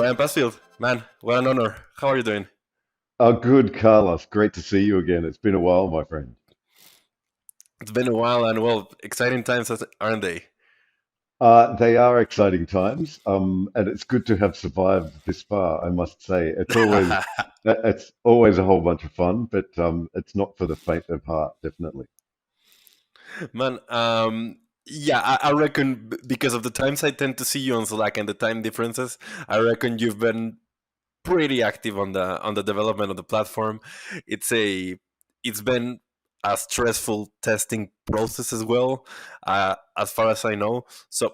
Brian Passfield, man, what an honor. How are you doing? Oh, good, Carlos. Great to see you again. It's been a while, my friend. It's been a while, and well, exciting times, aren't they? They are exciting times, and it's good to have survived this far, I must say. It's always a whole bunch of fun, but it's not for the faint of heart, definitely. Man, yeah, I reckon because of the times I tend to see you on Slack and the time differences, I reckon you've been pretty active on the development of the platform. It's a it's been a stressful testing process as well, as far as I know. So,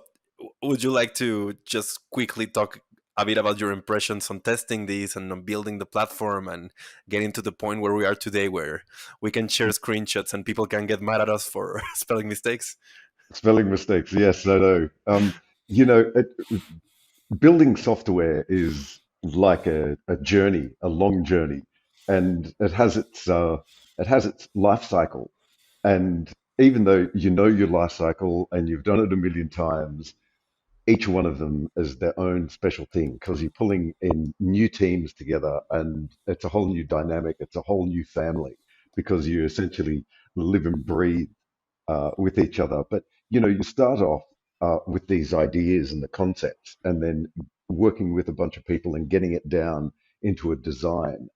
would you like to just quickly talk a bit about your impressions on testing these and on building the platform and getting to the point where we are today, where we can share screenshots and people can get mad at us for spelling mistakes? Spelling mistakes, yes, I know. You know, building software is like a journey, a long journey, and it has its life cycle. And even though you know your life cycle and you've done it a million times, each one of them is their own special thing because you're pulling in new teams together and it's a whole new dynamic. It's a whole new family because you essentially live and breathe with each other. But you start off with these ideas and the concepts, and then working with a bunch of people and getting it down into a design.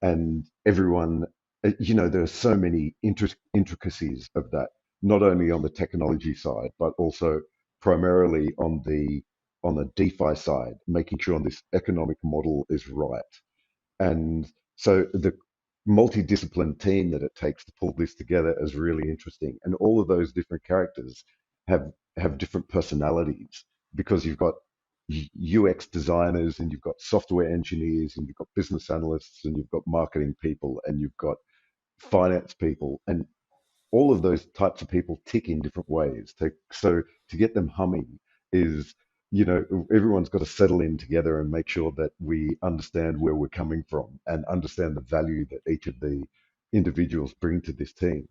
And everyone, there are so many intricacies of that, not only on the technology side, but also primarily on the DeFi side, making sure this economic model is right. And so the multidiscipline team that it takes to pull this together is really interesting. And all of those different characters have different personalities because you've got UX designers and you've got software engineers and you've got business analysts and you've got marketing people and you've got finance people and all of those types of people tick in different ways. So to get them humming is, everyone's got to settle in together and make sure that we understand where we're coming from and understand the value that each of the individuals bring to this team.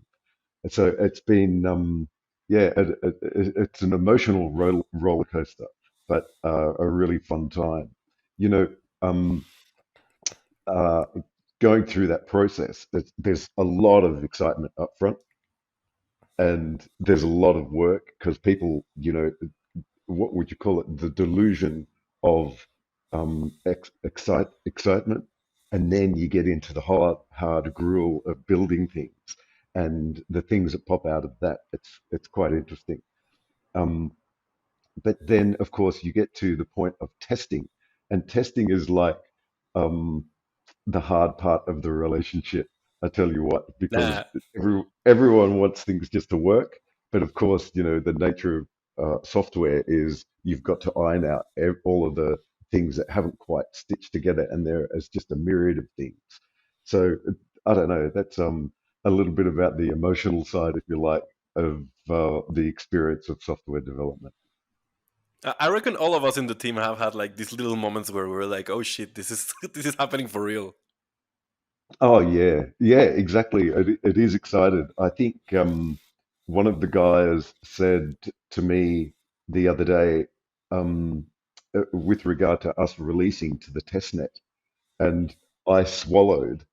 And so it's been, yeah, it's an emotional roller coaster, but a really fun time. You know, um, uh, Going through that process, there's a lot of excitement up front and there's a lot of work because people, what would you call it? The delusion of excitement, and then you get into the hard gruel of building things and the things that pop out of that. It's quite interesting. Um, but then, of course, you get to the point of testing, and testing is like um, the hard part of the relationship. I tell you what, because Nah, everyone wants things just to work, but of course, the nature of software is you've got to iron out all of the things that haven't quite stitched together, and there is just a myriad of things. So I don't know. That's a little bit about the emotional side, if you like, of the experience of software development. I reckon all of us in the team have had like these little moments where we're like, "Oh shit, this is this is happening for real." Oh yeah, yeah, exactly. It is excited. I think one of the guys said to me the other day, with regard to us releasing to the testnet, and I swallowed,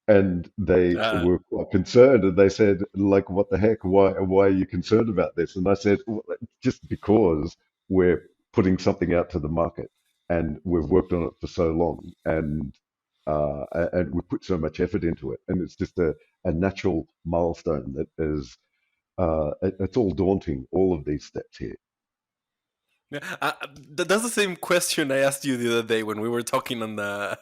and they Uh, were quite concerned, and they said, like, "What the heck? Why are you concerned about this?" And I said, well, "Just because we're putting something out to the market, and we've worked on it for so long, and we put so much effort into it, and it's just a natural milestone that is, it's all daunting, all of these steps here." Yeah, that's the same question I asked you the other day when we were talking on the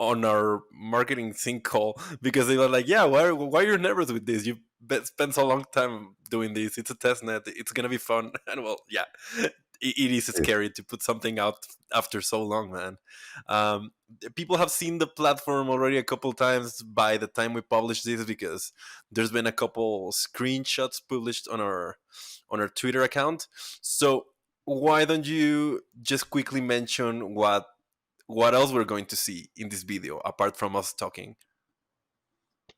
on our marketing sync call because they were like, "Yeah, why you're nervous with this? You spent so long time doing this. It's a test net. It's gonna be fun." And well, yeah, it is Yes. scary to put something out after so long, man. Um, People have seen the platform already a couple times by the time we publish this because there's been a couple screenshots published on our Twitter account. So why don't you just quickly mention what else we're going to see in this video apart from us talking?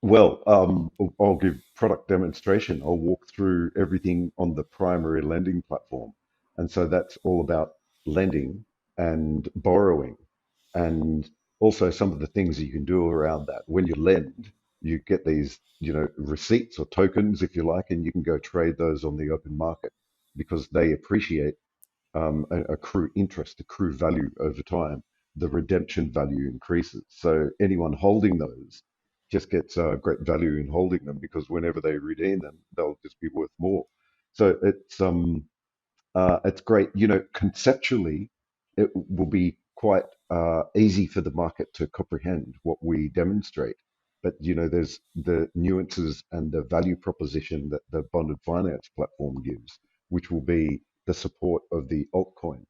Well, I'll give product demonstration. I'll walk through everything on the primary lending platform. And so that's all about lending and borrowing. and also some of the things you can do around that. When you lend, you get these, receipts or tokens, if you like, and you can go trade those on the open market because they appreciate, accrue interest, accrue value over time. The redemption value increases. So anyone holding those just gets great value in holding them because whenever they redeem them, they'll just be worth more. So it's great. Conceptually, it will be quite easy for the market to comprehend what we demonstrate. But there's the nuances and the value proposition that the bonded finance platform gives, which will be the support of the altcoins,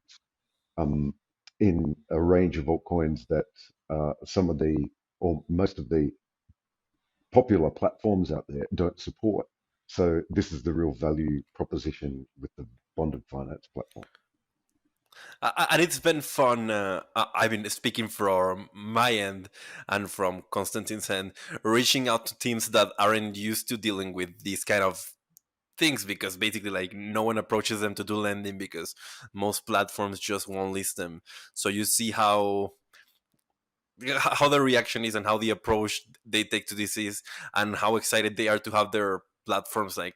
um, in a range of altcoins that some of the or most of the popular platforms out there don't support. So this is the real value proposition with the bonded finance platform. And it's been fun. I mean, speaking from my end and from Konstantin's end, reaching out to teams that aren't used to dealing with these kind of things, because basically, like, no one approaches them to do lending because most platforms just won't list them. So you see how the reaction is and how the approach they take to this is, and how excited they are to have their platforms, like,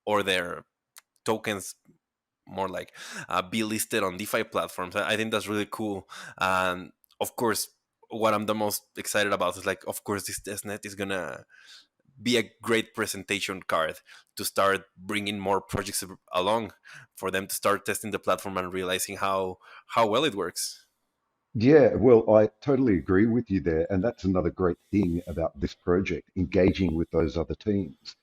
or their tokens, more like, be listed on DeFi platforms. I think that's really cool. And of course, what I'm the most excited about is, like, of course, this testnet is gonna be a great presentation card to start bringing more projects along, for them to start testing the platform and realizing how well it works. Yeah, well, I totally agree with you there. And that's another great thing about this project, engaging with those other teams.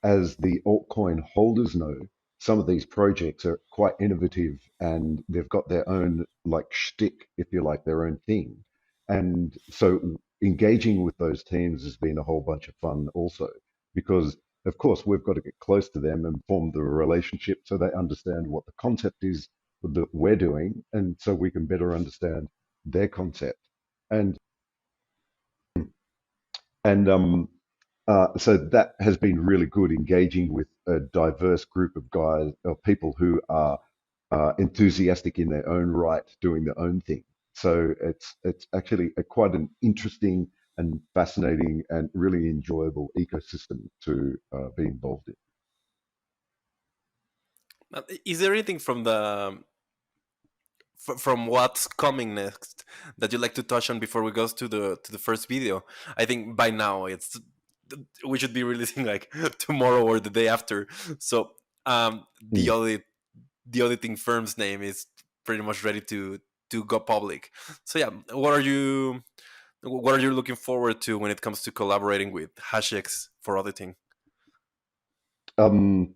As the altcoin holders know, some of these projects are quite innovative and they've got their own like shtick, if you like, their own thing. And so engaging with those teams has been a whole bunch of fun also, because of course we've got to get close to them and form the relationship so they understand what the concept is that we're doing, and so we can better understand their concept. And so that has been really good, engaging with a diverse group of guys, of people who are enthusiastic in their own right, doing their own thing. So it's actually quite an interesting and fascinating and really enjoyable ecosystem to be involved in. Is there anything from from what's coming next that you'd like to touch on before we go to the first video? I think by now we should be releasing, like, tomorrow or the day after. So, Mm. the auditing firm's name is pretty much ready to go public. So yeah, what are you looking forward to when it comes to collaborating with HashX for auditing? Um,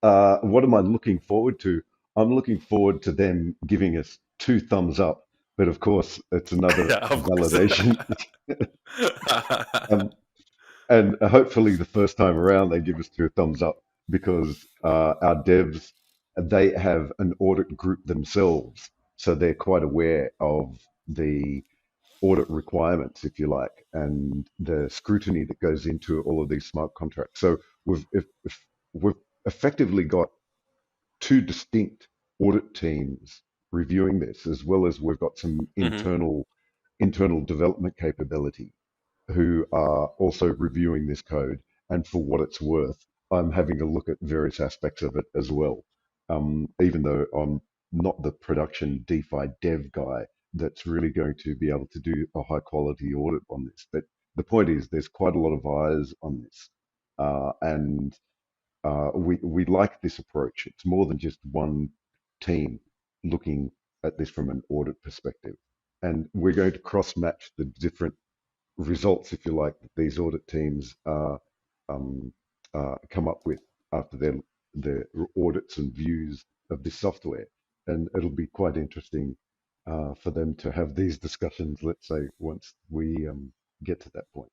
what am I looking forward to? I'm looking forward to them giving us two thumbs up, but of course, it's another Yeah, of course. validation. Um, and hopefully, the first time around, they give us two thumbs up because our devs, they have an audit group themselves, so they're quite aware of the audit requirements, if you like, and the scrutiny that goes into all of these smart contracts. So if we've effectively got two distinct audit teams reviewing this, as well as we've got some Hmm. internal development capability who are also reviewing this code. And for what it's worth, I'm having a look at various aspects of it as well. Even though I'm not the production DeFi dev guy that's really going to be able to do a high quality audit on this. But the point is, there's quite a lot of eyes on this. And we like this approach. It's more than just one team looking at this from an audit perspective. And we're going to cross match the different results, if you like, that these audit teams um, come up with after their audits and views of this software. And it'll be quite interesting for them to have these discussions, let's say, once we get to that point.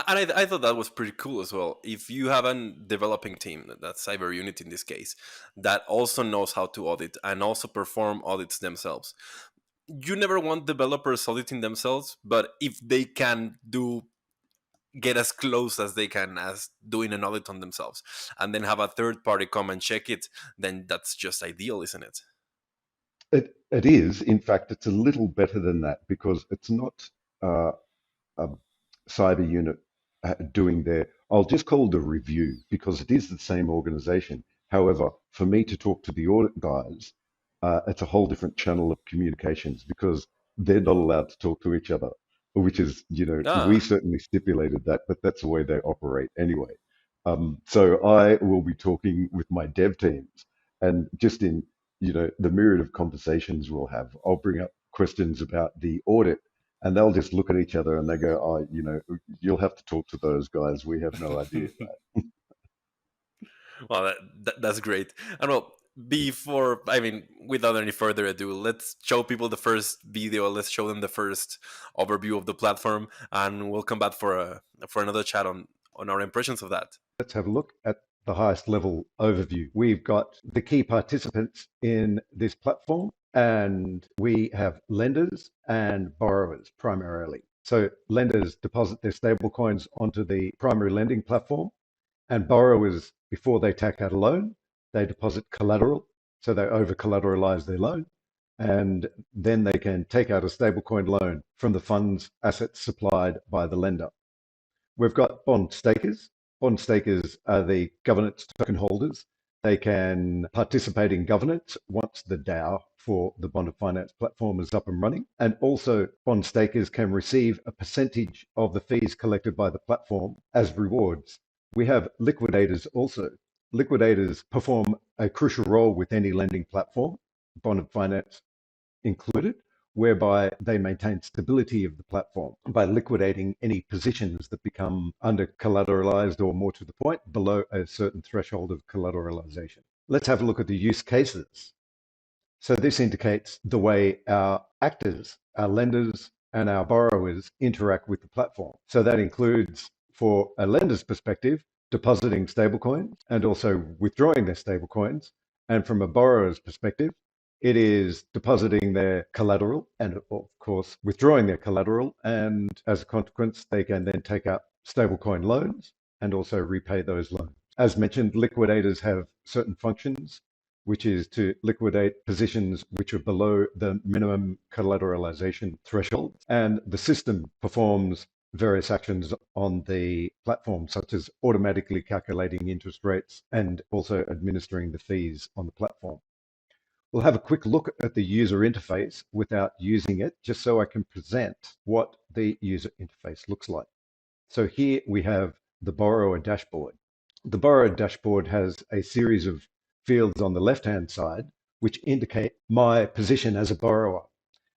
And I thought that was pretty cool as well. If you have a developing team, that's Cyber Unit in this case, that also knows how to audit and also perform audits themselves, you never want developers auditing themselves, but if they can get as close as they can as doing an audit on themselves, and then have a third party come and check it, then that's just ideal, isn't it? It is. In fact, it's a little better than that because it's not uh, a cyber unit doing their, I'll just call it a review because it is the same organization. However, for me to talk to the audit guys, it's a whole different channel of communications because they're not allowed to talk to each other, which is, we Ah. certainly stipulated that, but that's the way they operate anyway. So I will be talking with my dev teams and just in, the myriad of conversations we'll have, I'll bring up questions about the audit and they'll just look at each other and they go, "Oh, you'll have to talk to those guys. We have no idea." Well, that's great. And well, before, I mean, without any further ado, let's show people the first video. Let's show them the first overview of the platform, and we'll come back for another chat on our impressions of that. Let's have a look at the highest level overview. We've got the key participants in this platform, and we have lenders and borrowers primarily. So lenders deposit their stablecoins onto the primary lending platform, and borrowers, before they take out a loan, they deposit collateral. So they over collateralize their loan. And then they can take out a stablecoin loan from the funds assets supplied by the lender. We've got bond stakers. Bond stakers are the governance token holders. They can participate in governance once the DAO for the bond of finance platform is up and running. And also, bond stakers can receive a percentage of the fees collected by the platform as rewards. We have liquidators also. Liquidators perform a crucial role with any lending platform, bond of finance included, whereby they maintain stability of the platform by liquidating any positions that become under collateralized or more to the point below a certain threshold of collateralization. Let's have a look at the use cases. So this indicates the way our actors, our lenders, and our borrowers interact with the platform. So that includes, for a lender's perspective, depositing stablecoins and also withdrawing their stablecoins. And from a borrower's perspective, it is depositing their collateral and, of course, withdrawing their collateral. And as a consequence, they can then take out stablecoin loans and also repay those loans. As mentioned, liquidators have certain functions, which is to liquidate positions which are below the minimum collateralization threshold. And the system performs various actions on the platform, such as automatically calculating interest rates and also administering the fees on the platform. We'll have a quick look at the user interface without using it, just so I can present what the user interface looks like. So here we have the borrower dashboard. The borrower dashboard has a series of fields on the left-hand side, which indicate my position as a borrower.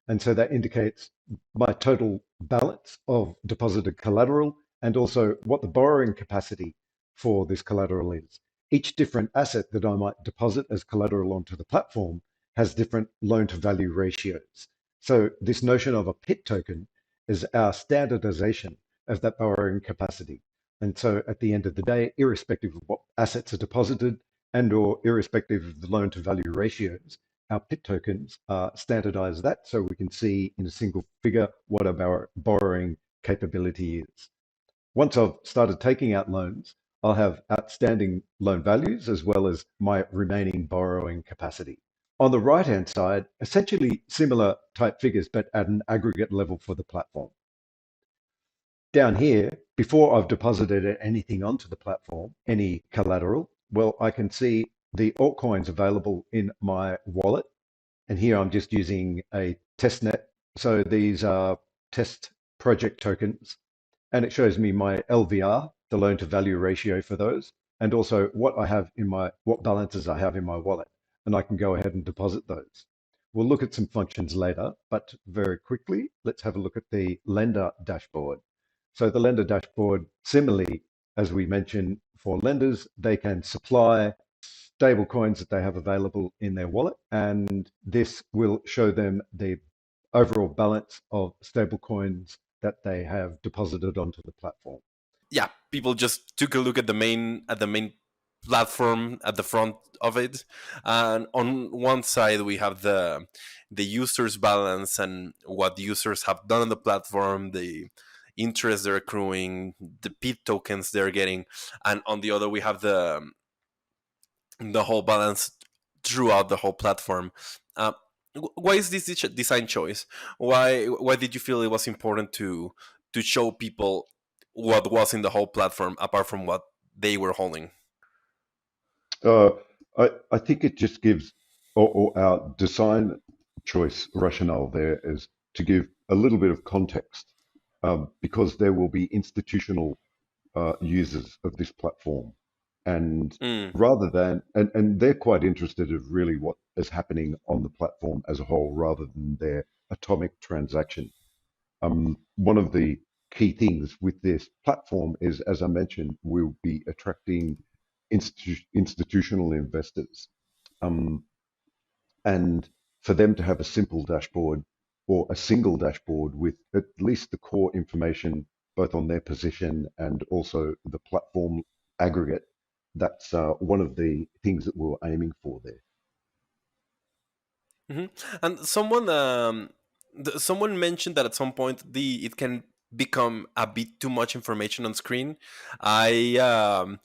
And so that indicates my total balance of deposited collateral and also what the borrowing capacity for this collateral is. Each different asset that I might deposit as collateral onto the platform has different loan to value ratios. So this notion of a PIT token is our standardization of that borrowing capacity. And so at the end of the day, irrespective of what assets are deposited and or irrespective of the loan to value ratios, our PIT tokens standardize that so we can see in a single figure what our borrowing capability is. Once I've started taking out loans, I'll have outstanding loan values as well as my remaining borrowing capacity. On the right-hand side, essentially similar type figures, but at an aggregate level for the platform. Down here, before I've deposited anything onto the platform, any collateral, well, I can see the altcoins available in my wallet. And here I'm just using a testnet. So these are test project tokens. And it shows me my LVR, the loan to value ratio for those, and also what balances I have in my wallet. And I can go ahead and deposit those. We'll look at some functions later, but very quickly, let's have a look at the lender dashboard. So the lender dashboard, similarly, as we mentioned, for lenders, they can supply stable coins that they have available in their wallet, and this will show them the overall balance of stable coins that they have deposited onto the platform. Yeah, people just took a look at the main platform at the front of it, and on one side we have the users balance and what the users have done on the platform, the interest they're accruing, the PIT tokens they're getting, and on the other we have the whole balance throughout the whole platform. Why is this design choice? Why did you feel it was important to show people what was in the whole platform apart from what they were holding? Uh, I think it just gives, or our design choice rationale there is to give a little bit of context, because there will be institutional users of this platform. And Mm, and they're quite interested in really what is happening on the platform as a whole rather than their atomic transaction. One of the key things with this platform is, as I mentioned, we'll be attracting institutional investors. Um, and for them to have a simple dashboard or a single dashboard with at least the core information, both on their position and also the platform aggregate, that's one of the things that we're aiming for there. hmm. And someone mentioned that at some point the it can become a bit too much information on screen. I um,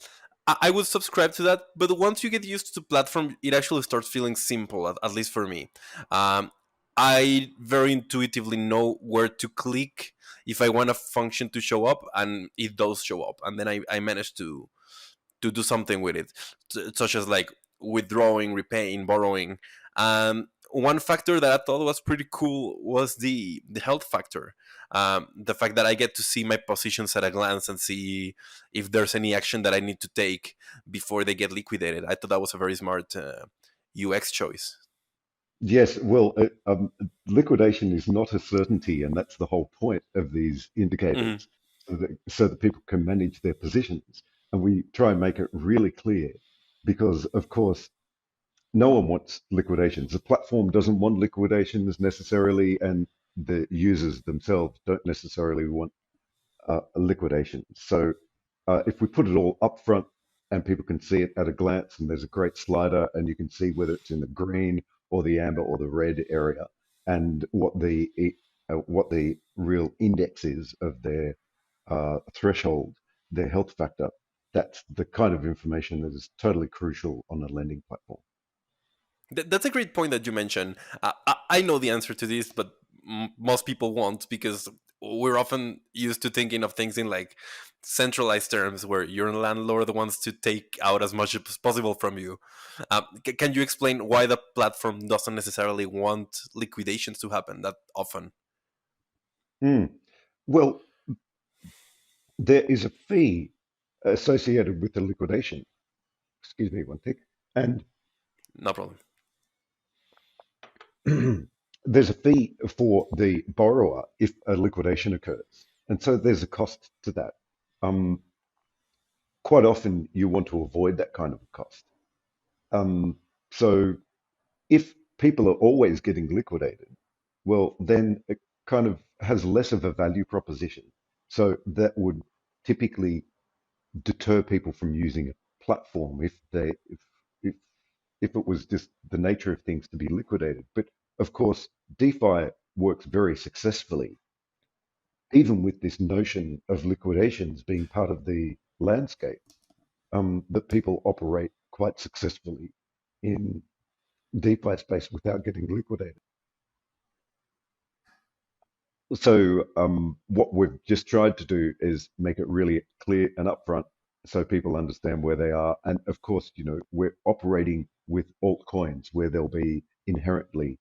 I would subscribe to that, but once you get used to the platform, it actually starts feeling simple. At least for me, um, I very intuitively know where to click if I want a function to show up, and it does show up, and then I manage to do something with it, such as like withdrawing, repaying, borrowing. One factor that I thought was pretty cool was the health factor. The fact that I get to see my positions at a glance and see if there's any action that I need to take before they get liquidated. I thought that was a very smart UX choice. Yes, well, liquidation is not a certainty, and that's the whole point of these Hmm. indicators, so that people can manage their positions. And we try and make it really clear because, of course, no one wants liquidations. The platform doesn't want liquidations necessarily, and the users themselves don't necessarily want liquidation. So if we put it all up front and people can see it at a glance, and there's a great slider, and you can see whether it's in the green or the amber or the red area, and what the real index is of their threshold, their health factor. That's the kind of information that is totally crucial on a lending platform. That's a great point that you mentioned. I know the answer to this, but most people won't because we're often used to thinking of things in like centralized terms where your landlord wants to take out as much as possible from you. Can you explain why the platform doesn't necessarily want liquidations to happen that often? Hmm. Well, there is a fee associated with the liquidation. Excuse me, one tick. And No problem. there's a fee for the borrower if a liquidation occurs. And so there's a cost to that. Um, Quite often you want to avoid that kind of a cost. Um, so if people are always getting liquidated, well, then it kind of has less of a value proposition. So that would typically deter people from using a platform if if it was just the nature of things to be liquidated. But of course, DeFi works very successfully, even with this notion of liquidations being part of the landscape, that people operate quite successfully in DeFi space without getting liquidated. So what we've just tried to do is make it really clear and upfront so people understand where they are. And of course, we're operating with altcoins where there'll be inherently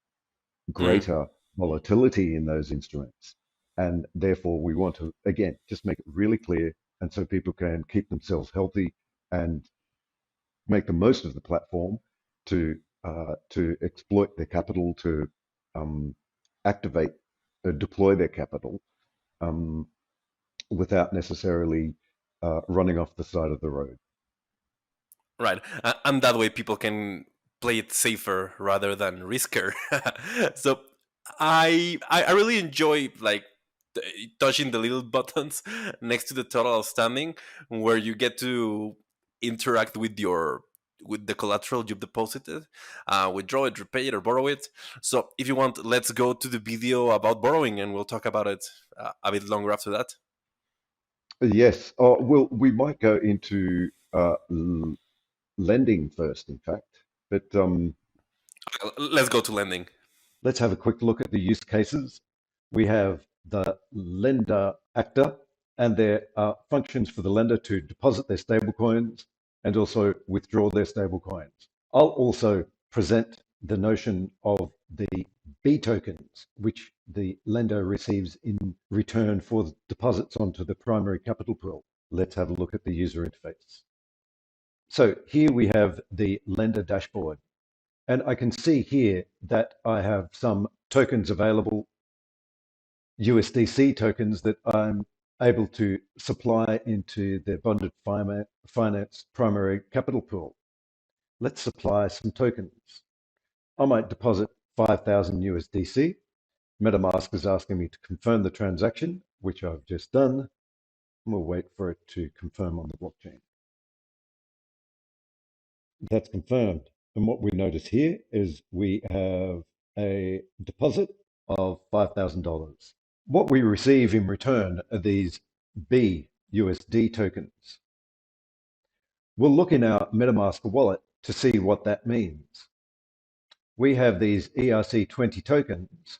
Mm. greater volatility in those instruments. And therefore, we want to, again, just make it really clear and so people can keep themselves healthy and make the most of the platform to exploit their capital, to um, activate, deploy their capital um, without necessarily running off the side of the road. Right, and that way people can play it safer rather than risker. So I really enjoy like touching the little buttons next to the total outstanding, where you get to interact with the collateral you've deposited, withdraw it, repay it, or borrow it. So if you want, let's go to the video about borrowing, and we'll talk about it a bit longer after that. Yes, well, we might go into lending first, in fact, but Let's go to lending. Let's have a quick look at the use cases. We have the lender actor, and there are functions for the lender to deposit their stablecoins and also withdraw their stablecoins. I'll also present the notion of the B tokens, which the lender receives in return for deposits onto the primary capital pool. Let's have a look at the user interface. So here we have the lender dashboard. And I can see here that I have some tokens available, USDC tokens that I'm able to supply into the bonded finance primary capital pool. Let's supply some tokens. I might deposit 5,000 USDC. MetaMask is asking me to confirm the transaction, which I've just done. We'll wait for it to confirm on the blockchain. That's confirmed. And what we notice here is we have a deposit of $5,000. What we receive in return are these BUSD tokens. We'll look in our MetaMask wallet to see what that means. We have these ERC20 tokens,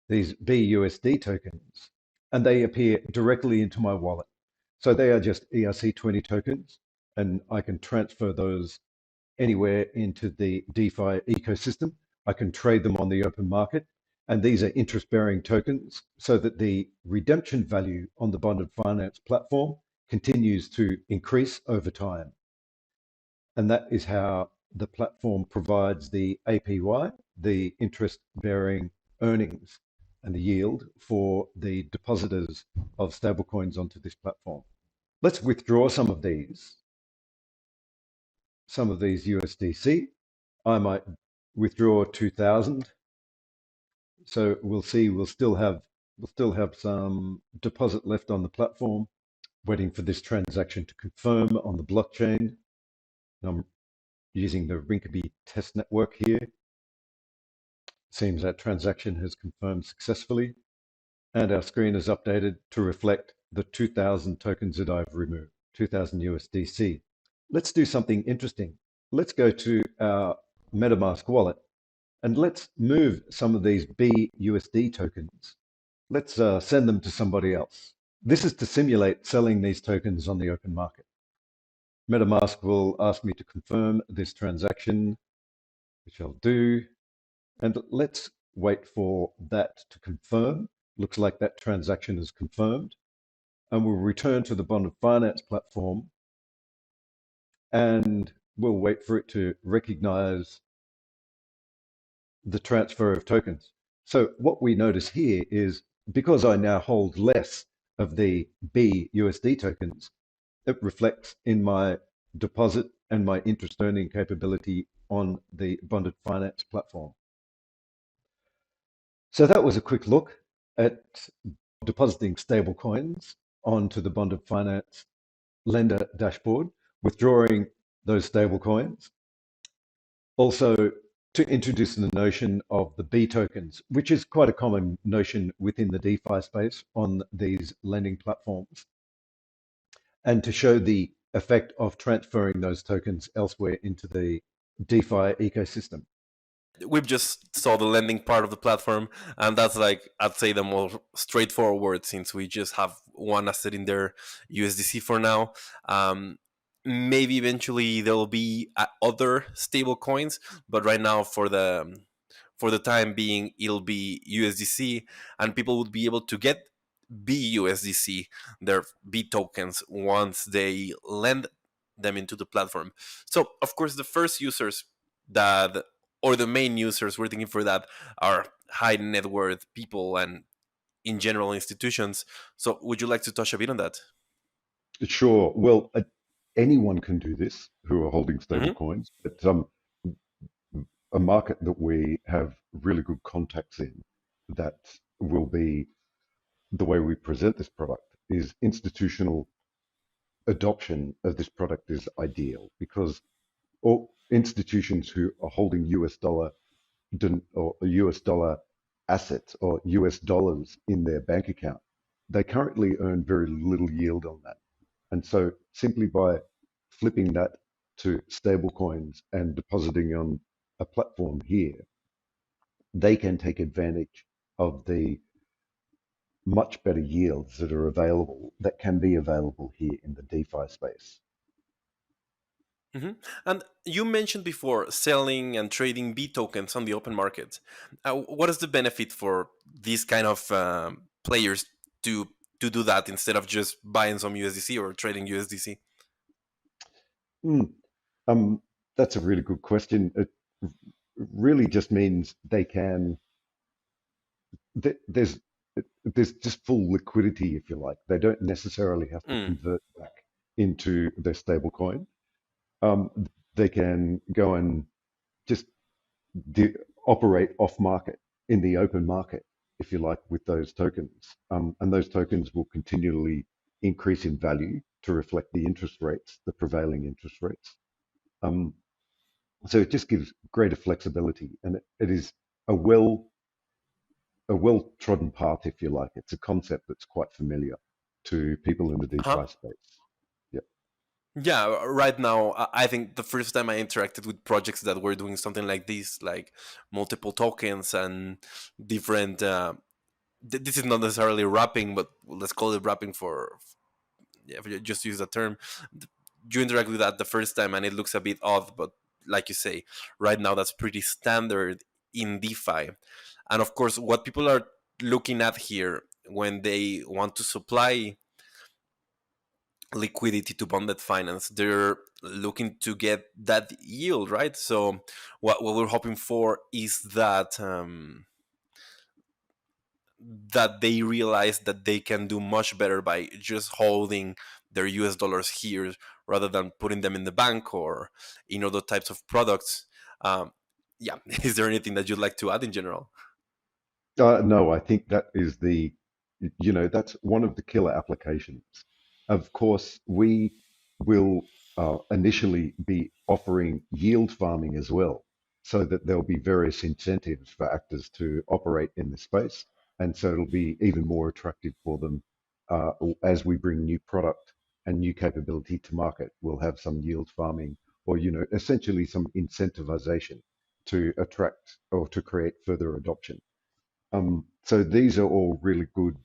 these BUSD tokens, and they appear directly into my wallet. So they are just ERC20 tokens, and I can transfer those anywhere into the DeFi ecosystem. I can trade them on the open market. And these are interest-bearing tokens so that the redemption value on the bonded finance platform continues to increase over time. And that is how the platform provides the APY, the interest-bearing earnings and the yield for the depositors of stablecoins onto this platform. Let's withdraw some of these USDC. I might withdraw 2,000. So we'll see. We'll still have some deposit left on the platform, waiting for this transaction to confirm on the blockchain. I'm using the Rinkeby test network here. Seems that transaction has confirmed successfully, and our screen is updated to reflect the 2,000 tokens that I've removed, 2,000 USDC. Let's do something interesting. Let's go to our MetaMask wallet and let's move some of these BUSD tokens. Let's send them to somebody else. This is to simulate selling these tokens on the open market. MetaMask will ask me to confirm this transaction, which I'll do. And let's wait for that to confirm. Looks like that transaction is confirmed. And we'll return to the bonded finance platform and we'll wait for it to recognize the transfer of tokens. So what we notice here is because I now hold less of the BUSD tokens, it reflects in my deposit and my interest earning capability on the bonded finance platform. So that was a quick look at depositing stable coins onto the bonded finance lender dashboard, withdrawing those stable coins. Also, to introduce the notion of the B tokens, which is quite a common notion within the DeFi space on these lending platforms, and to show the effect of transferring those tokens elsewhere into the DeFi ecosystem. We've just saw the lending part of the platform, and that's like, I'd say, the more straightforward, since we just have one asset in there, USDC for now. Maybe eventually there will be other stable coins, but right now, for the time being, it'll be USDC, and people would be able to get BUSDC, their B tokens, once they lend them into the platform. So, of course, the first users that, or the main users we're thinking for that, are high net worth people and in general institutions. So, would you like to touch a bit on that? Sure. Well, anyone can do this who are holding stable Mm-hmm. coins, but a market that we have really good contacts in that will be the way we present this product is institutional adoption of this product is ideal because all institutions who are holding US dollar or US dollar assets or US dollars in their bank account, they currently earn very little yield on that. And so simply by flipping that to stable coins and depositing on a platform here, they can take advantage of the much better yields that are available, that can be available here in the DeFi space. Hmm. And you mentioned before selling and trading B tokens on the open market. What is the benefit for these kind of players to to do that instead of just buying some USDC or trading USDC? Mm, um, that's a really good question. It really just means they can, th- there's there's just full liquidity, if you like. They don't necessarily have to Mm. convert back into their stable coin. Um, they can go and just de operate off market in the open market, if you like, with those tokens. And those tokens will continually increase in value to reflect the interest rates, the prevailing interest rates. Um, so it just gives greater flexibility, and it is a well a well trodden path, if you like. It's a concept that's quite familiar to people in the Huh? DeFi space. Yeah. Yeah, right now, I think the first time I interacted with projects that were doing something like this, like multiple tokens and different. This is not necessarily wrapping, but let's call it wrapping for, yeah, if you just use the term. You interact with that the first time, and it looks a bit odd, but like you say, right now that's pretty standard in DeFi. And of course, what people are looking at here when they want to supply liquidity to bonded finance, they're looking to get that yield, right? So what we're hoping for is that that they realize that they can do much better by just holding their US dollars here rather than putting them in the bank or in other types of products. um, yeah. Is there anything that you'd like to add in general? No, I think that is that's one of the killer applications. Of course, we will initially be offering yield farming as well, so that there'll be various incentives for actors to operate in the space. And so it'll be even more attractive for them uh, as we bring new product and new capability to market. We'll have some yield farming or, essentially some incentivization to attract or to create further adoption. So these are all really good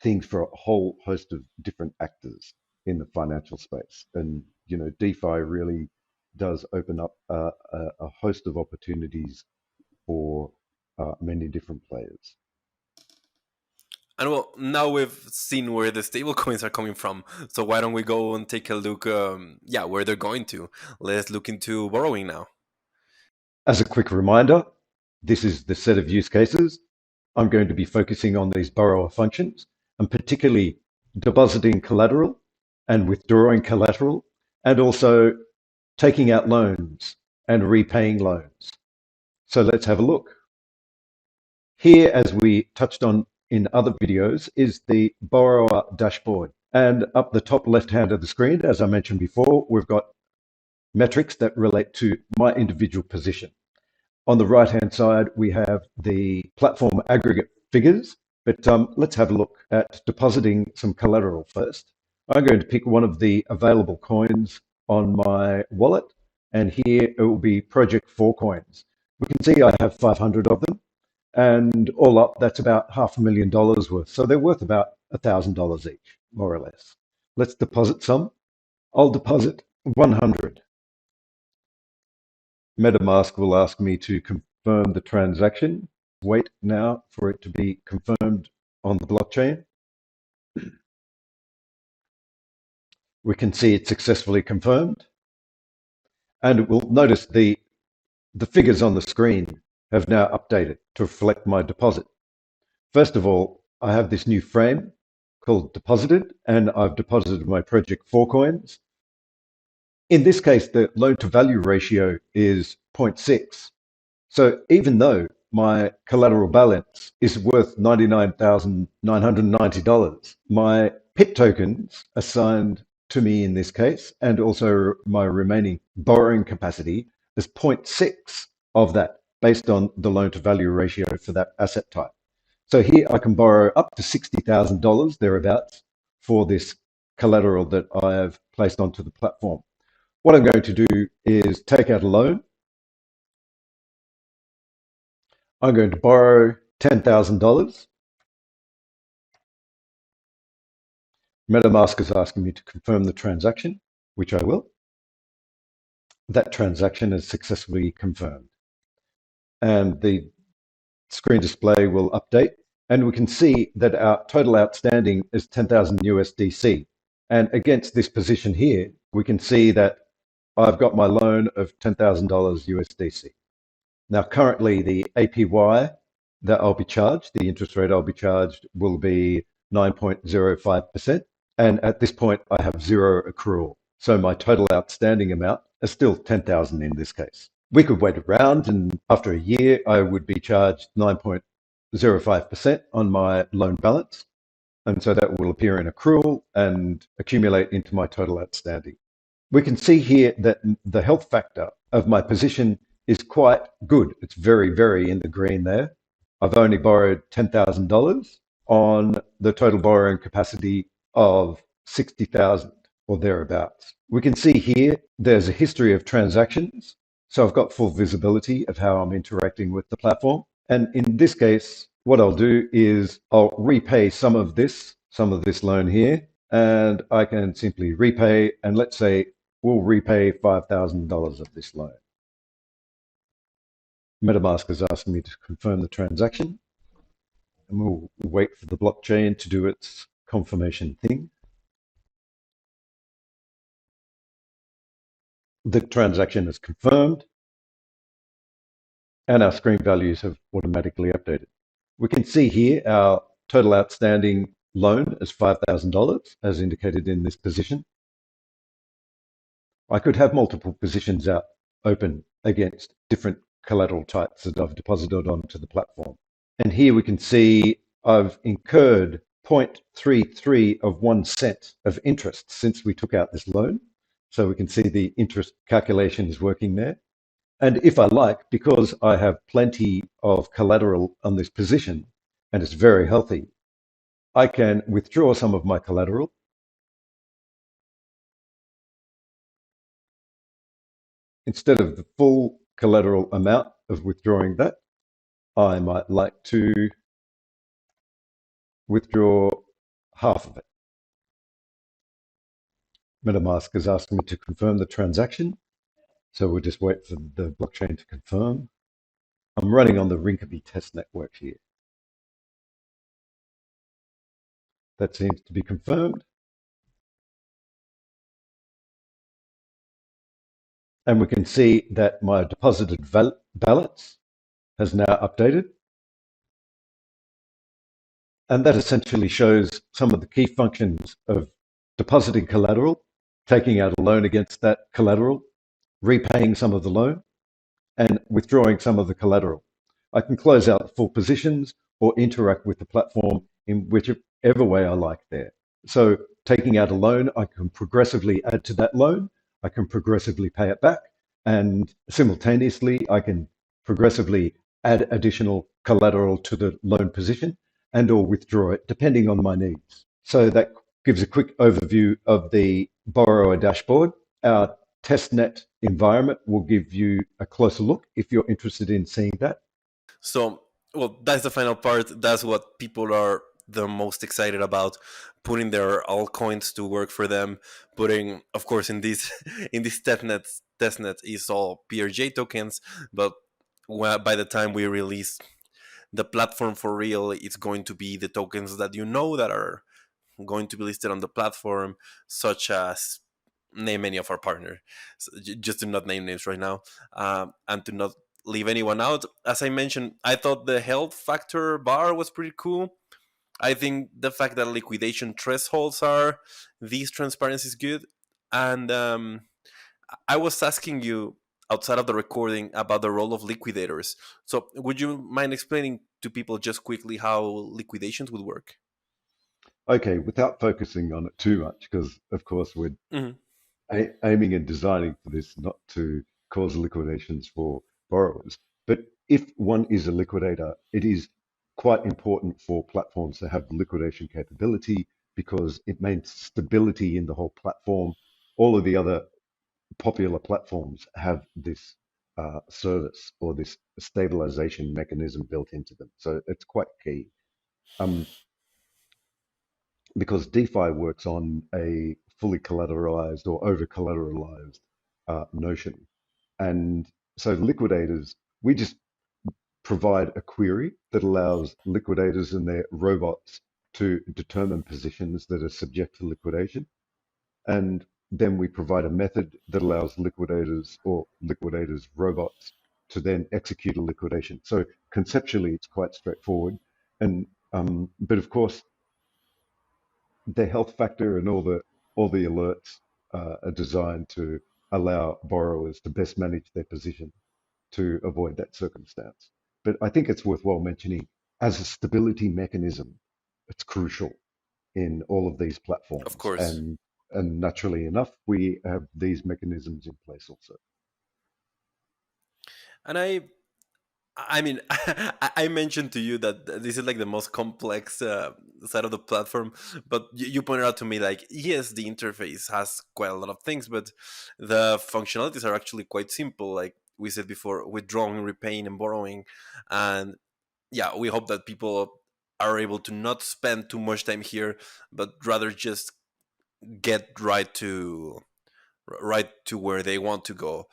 things for a whole host of different actors in the financial space. And, DeFi really does open up a host of opportunities for many different players. And well, now we've seen where the stable coins are coming from. So why don't we go and take a look, yeah, where they're going to? Let's look into borrowing now. As a quick reminder, this is the set of use cases. I'm going to be focusing on these borrower functions and particularly depositing collateral and withdrawing collateral and also taking out loans and repaying loans. So let's have a look. Here, as we touched on in other videos, is the borrower dashboard. And up the top left hand of the screen, as I mentioned before, we've got metrics that relate to my individual position. On the right-hand side, we have the platform aggregate figures, but let's have a look at depositing some collateral first. I'm going to pick one of the available coins on my wallet, and here it will be Project 4 coins. We can see I have 500 of them, and all up, that's about $500,000 worth. So they're worth about $1,000 each, more or less. Let's deposit some. I'll deposit 100. MetaMask will ask me to confirm the transaction. Wait now for it to be confirmed on the blockchain. We can see it successfully confirmed. And we'll notice the figures on the screen have now updated to reflect my deposit. First of all, I have this new frame called deposited, and I've deposited my Project 4 coins. In this case, the loan to value ratio is 0.6. So even though my collateral balance is worth $99,990, my PIT tokens assigned to me in this case, and also my remaining borrowing capacity is zero point 0.6 of that based on the loan to value ratio for that asset type. So here I can borrow up to $60,000 thereabouts for this collateral that I have placed onto the platform. What I'm going to do is take out a loan. I'm going to borrow $10,000. MetaMask is asking me to confirm the transaction, which I will. That transaction is successfully confirmed. And the screen display will update. And we can see that our total outstanding is 10,000 USDC. And against this position here, we can see that I've got my loan of $10,000 USDC. Now, currently, the APY that I'll be charged, the interest rate I'll be charged, will be 9.05%. And at this point, I have zero accrual. So my total outstanding amount is still 10,000 in this case. We could wait around, and after a year, I would be charged 9.05% on my loan balance. And so that will appear in accrual and accumulate into my total outstanding. We can see here that the health factor of my position is quite good. It's very, very in the green there. I've only borrowed $10,000 on the total borrowing capacity of 60,000 or thereabouts. We can see here there's a history of transactions. So I've got full visibility of how I'm interacting with the platform. And in this case, what I'll do is I'll repay some of this loan here, and I can simply repay, and let's say we'll repay $5,000 of this loan. MetaMask is asking me to confirm the transaction, and we'll wait for the blockchain to do its confirmation thing. The transaction is confirmed, and our screen values have automatically updated. We can see here our total outstanding loan is $5,000 as indicated in this position. I could have multiple positions out open against different collateral types that I've deposited onto the platform. And here we can see I've incurred 0.33 of 1 cent of interest since we took out this loan. So we can see the interest calculation is working there. And if I like, because I have plenty of collateral on this position and it's very healthy, I can withdraw some of my collateral. Instead of the full collateral amount of withdrawing that, I might like to withdraw half of it. MetaMask is asking me to confirm the transaction. So we'll just wait for the blockchain to confirm. I'm running on the Rinkeby test network here. That seems to be confirmed. And we can see that my deposited balance has now updated. And that essentially shows some of the key functions of depositing collateral, taking out a loan against that collateral, repaying some of the loan, and withdrawing some of the collateral. I can close out full positions or interact with the platform in whichever way I like there. So taking out a loan, I can progressively add to that loan. I can progressively pay it back. And simultaneously, I can progressively add additional collateral to the loan position and or withdraw it depending on my needs. So that gives a quick overview of the borrower dashboard. Our testnet environment will give you a closer look if you're interested in seeing that. So, well, that's the final part. That's what people are the most excited about, putting their altcoins to work for them. Putting, of course, in this in this testnet is all PRJ tokens, but by the time we release the platform for real, it's going to be the tokens that you know that are going to be listed on the platform, such as name any of our partners, just to not name names right now, and to not leave anyone out. As I mentioned, I thought the health factor bar was pretty cool. I think the fact that liquidation thresholds are these transparency is good. And I was asking you outside of the recording about the role of liquidators. So would you mind explaining to people just quickly how liquidations would work? Okay, without focusing on it too much, because of course we're Mhm. aiming and designing for this not to cause liquidations for borrowers. But if one is a liquidator, it is quite important for platforms to have the liquidation capability because it means stability in the whole platform. All of the other popular platforms have this service or this stabilization mechanism built into them. So it's quite key. Um, because DeFi works on a fully collateralized or over collateralized notion. And so liquidators, we just provide a query that allows liquidators and their robots to determine positions that are subject to liquidation. And then we provide a method that allows liquidators or liquidators robots to then execute a liquidation. So conceptually, it's quite straightforward. And but of course, the health factor and all the alerts are designed to allow borrowers to best manage their position to avoid that circumstance. But I think it's worthwhile mentioning as a stability mechanism, it's crucial in all of these Of platforms. course. And naturally enough, we have these mechanisms in place also. And I mean, I mentioned to you that this is like the most complex side of the platform, but you pointed out to me like, yes, the interface has quite a lot of things, but the functionalities are actually quite simple. Like we said before, withdrawing, repaying, and borrowing, and yeah, we hope that people are able to not spend too much time here, but rather just get right to where they want to go,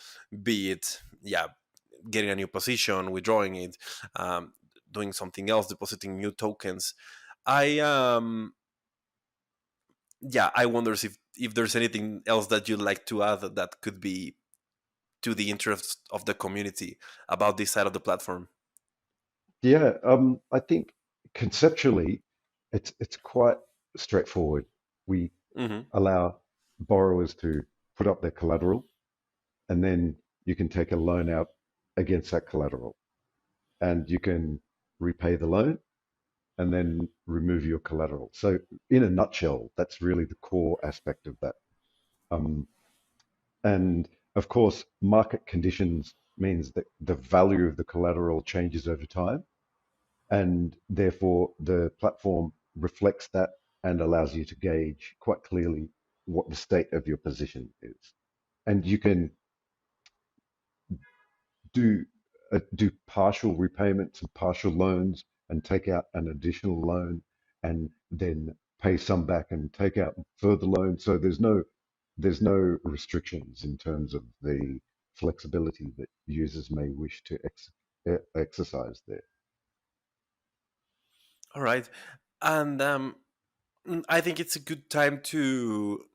be it getting a new position, withdrawing it, um, doing something else, depositing new tokens. I I wonder if there's anything else that you'd like to add that could be to the interest of the community about this side of the platform. Yeah, I think conceptually, it's quite straightforward. We Hmm. allow borrowers to put up their collateral, and then you can take a loan out against that collateral, and you can repay the loan and then remove your collateral. So, in a nutshell, that's really the core aspect of that. Um, and of course, market conditions means that the value of the collateral changes over time, and therefore the platform reflects that and allows you to gauge quite clearly what the state of your position is. And you can do do partial repayments and partial loans and take out an additional loan and then pay some back and take out further loans. So there's no restrictions in terms of the flexibility that users may wish to exercise there. All right, and I think it's a good time to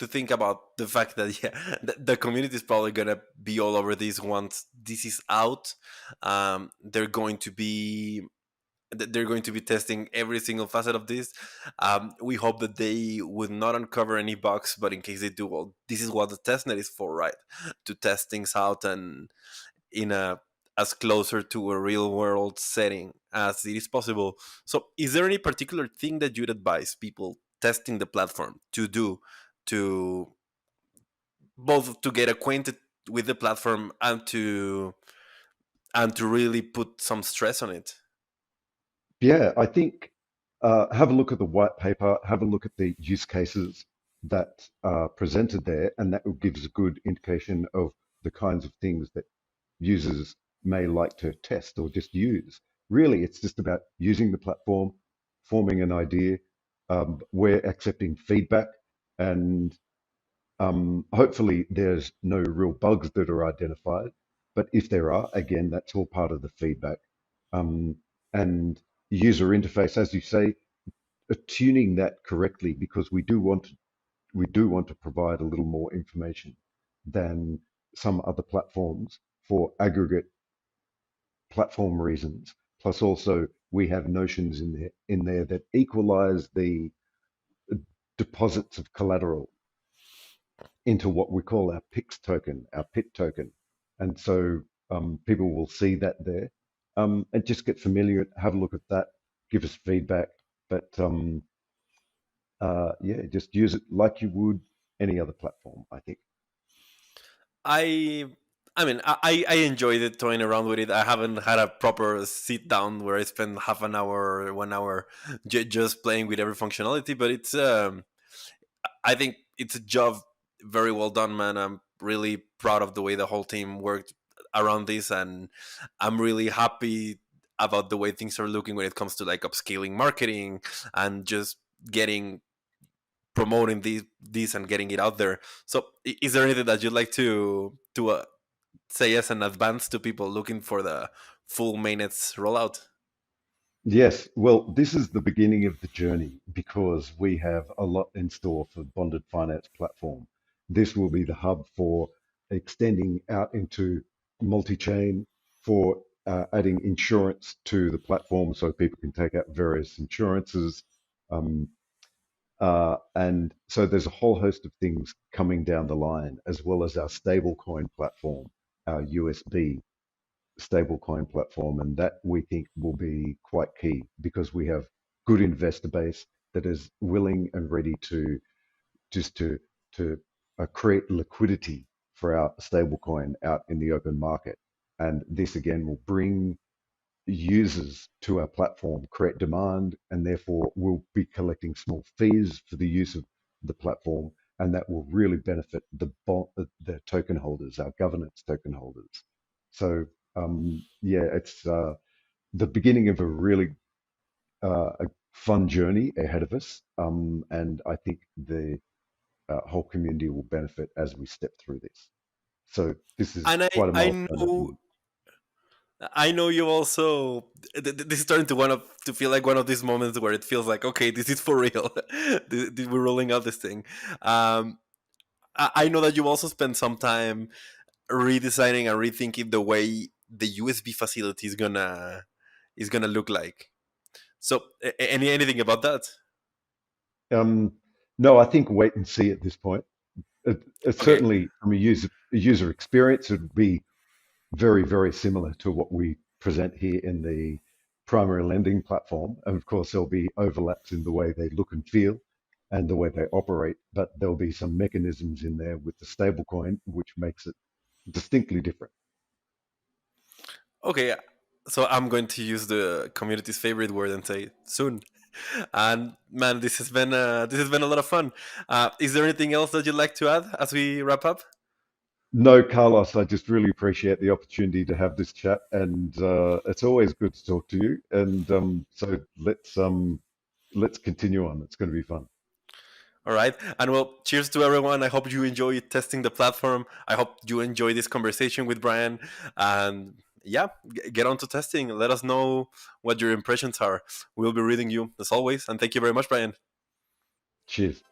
think about the fact that the community is probably gonna be all over this once this is out. They're going to be they're going to be testing every single facet of this. We hope that they would not uncover any bugs, but in case they do, well, this is what the testnet is for, right? To test things out and in a as closer to a real world setting as it is possible. So, is there any particular thing that you'd advise people testing the platform to do to both to get acquainted with the platform and to really put some stress on it? Yeah, I think have a look at the white paper, have a look at the use cases that are presented there, and that will give us a good indication of the kinds of things that users may like to test or just use. Really, it's just about using the platform, forming an idea. We're accepting feedback, and hopefully there's no real bugs that are identified. But if there are, again, that's all part of the feedback. Um, and user interface, as you say, tuning that correctly because we do want to provide a little more information than some other platforms for aggregate platform reasons. Plus, also we have notions in there that equalize the deposits of collateral into what we call our PIX token, our PIT token, and so people will see that there and just get familiar, have a look at that, give us feedback, but yeah, just use it like you would any other platform, I think. I I mean, I enjoyed it toying around with it. I haven't had a proper sit down where I spend half an hour, 1 hour just playing with every functionality. But it's I think it's a job very well done, man. I'm really proud of the way the whole team worked. around this, and I'm really happy about the way things are looking when it comes to like upscaling marketing and just getting promoting these and getting it out there. So, is there anything that you'd like to say as an advance to people looking for the full mainnets rollout? Yes, well, this is the beginning of the journey because we have a lot in store for Bonded Finance Platform. This will be the hub for extending out into multi-chain, for adding insurance to the platform so people can take out various insurances. Um, and so there's a whole host of things coming down the line, as well as our stablecoin platform, our USB stablecoin platform, and that we think will be quite key because we have good investor base that is willing and ready to just to create liquidity for our stablecoin out in the open market. And this again will bring users to our platform, create demand, and therefore we'll be collecting small fees for the use of the platform, and that will really benefit the token holders, our governance token holders. So yeah, it's the beginning of a really a fun journey ahead of us, and I think the whole community will benefit as we step through this. So this is And quite a I milestone, I know think. I know you also. This is starting to to feel like one of these moments where it feels like, okay, this is for real. We're rolling out this thing. Um, I know that you also spent some time redesigning and rethinking the way the USB facility is gonna look like. So, anything about that? Um, no, I think wait and see at this point. It Okay, certainly, from a user experience, it would be very, very similar to what we present here in the primary lending platform. And of course, there'll be overlaps in the way they look and feel and the way they operate, but there'll be some mechanisms in there with the stablecoin, which makes it distinctly different. okay. So I'm going to use the community's favorite word and say soon. And man, this has been a lot of fun. Is there anything else that you'd like to add as we wrap up? No, Carlos, I just really appreciate the opportunity to have this chat, and it's always good to talk to you. And so let's continue on. It's going to be fun. All right. And well, cheers to everyone. I hope you enjoy testing the platform. I hope you enjoy this conversation with Brian. And yeah, get on to testing. Let us know what your impressions are. We'll be reading you as always. And thank you very much, Brian. Cheers.